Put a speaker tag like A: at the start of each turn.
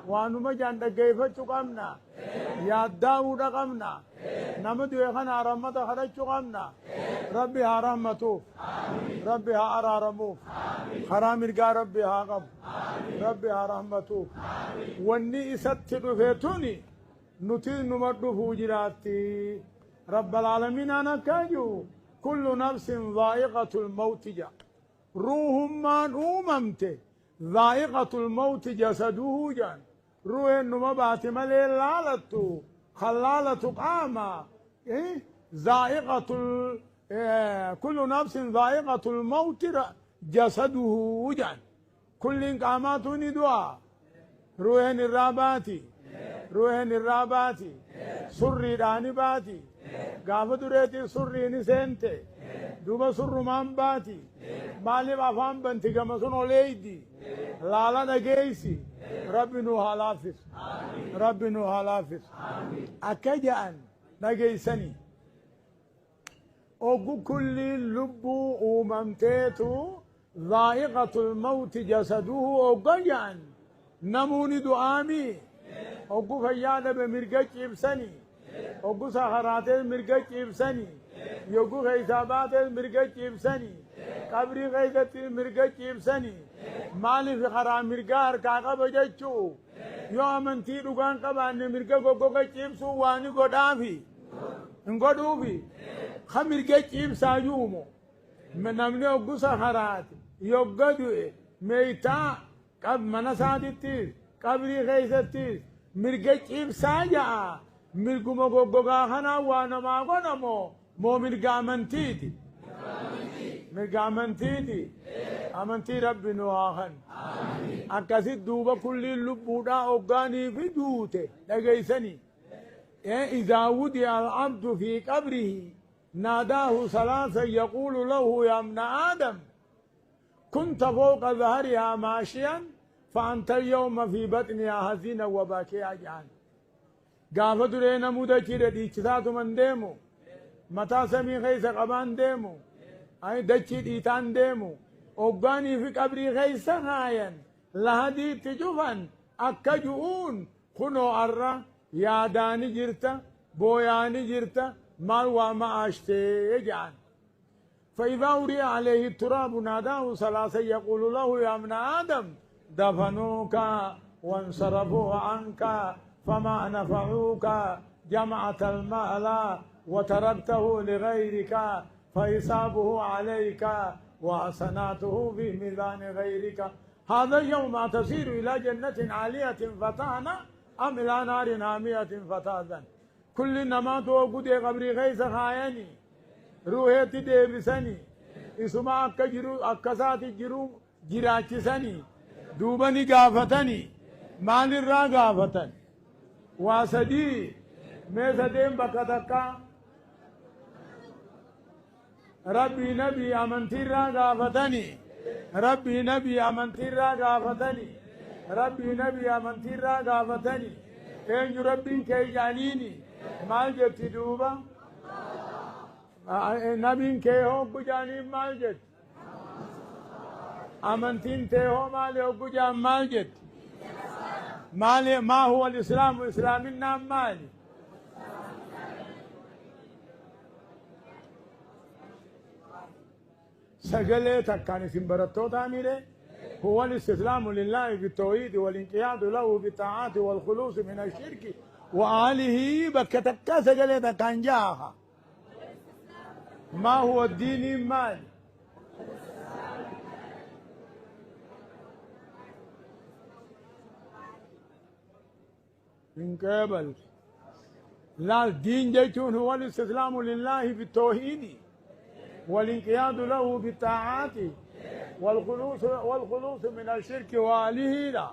A: وانو مجان دقيفة قمنا يا داود قمنا نمد يخنا رمضة خرج قمنا ربي رحمته ربي أرارموف حرام القا ربي قم ربي رحمته واني ستر فيتوني نتي نمد فوجراتي رب العالمين أنا كاجو كل نفس ذائقة الموت جا روح ما أممته ذائقة الموت جسده جان روح النما باتم لالتو خلالة قاما إيه؟ ذائقة كل نفس ذائقة الموت جسده جان كل قامات ندوا روح الراباتي روح الراباتي سري داني باتي قافة دريتي سري نسنتي دوبا سر مان باتي مالي بافان بنتي قمسون وليدي لالا نجيسي ربي نوها لافس ربي نوها لافس أكجأن نجيسني أوغو كل اللب وممتيتو ذائقة الموت جسده أوغيان نموني دعامي أوغو فيادة بمرقج إبسني أوغو سخرات المرقج إبسني يوغو غيثابات المرقج إبسني قبري غيثت المرقج إبسني مالي في خرام مرقار كاقا بججو يوم انتي دوغان قبان مرقا قوقوغج إبسو واني قدافي انقدوفي خمرقج إبسا يومو من نمني أوغو سخرات يوغدو ميتا قب منسات التيس قبري غيثت مرقج إبسا جاء مرقو مقوقوغا خنا وانا ما قنمو مو مرقا منتيتي مرقا منتيتي أمنتي ربي نواخن أكاسي دوبا كل اللبودا أوغاني في دوته لغيسني إذا ودي العبد في قبره ناداه ثلاثا يقول له يا ابن آدم كنت فوق ظهرها ماشيا فأنت اليوم في بطنها حزينا وباكيا جان قافة درينا مودا كيرا ديكتاتو من ديمو متى سمي خيسا قبان ديمو أي دچي ديتان ديمو أوغاني في قبري خيسا هاين لهدي تجوفن أكا جؤون خنو أرى ياداني جرتا بوياني جرتا مالوا ما أشتي جان فإذا أوري عليه التراب ناداه ثلاثا يقول له يا ابن آدم دفنوك وانصرفوا عنك فما نفعوك جمعت المال وتركته لغيرك فحسابه عليك وحسناته في ميزان غيرك هذا اليوم تسير إلى جنة عالية فتانا أم إلى نار هامية فتاذن كل نمات وقود قبري غيث خايني روحي ديبسني اسمع أكجرو أكسات جرو جراچسني دوبني قافتني مال الرا قافتن واسدي ميسدين بكتكا ربي نبي أمنتي را قافتني ربي نبي أمنتي را قافتني ربي نبي أمنتي را قافتني إن ربي كي جانيني مال جت دوبا نبي كي هو بجاني مال جت أمنتين تي هو مال هو بجان مال جت مالي ما هو الإسلام وإسلام النام مالي سجلتك كان سنبرتو تاميري هو الاستسلام لله بالتوحيد والانقياد له بالطاعات والخلوص من الشرك وآله بكتك سجلتك كان جاها ما هو الدين مالي من قبل لا الدين جيتون هو الاستسلام لله بالتوحيد والانقياد له بالطاعات والخلوص من الشرك وآله لا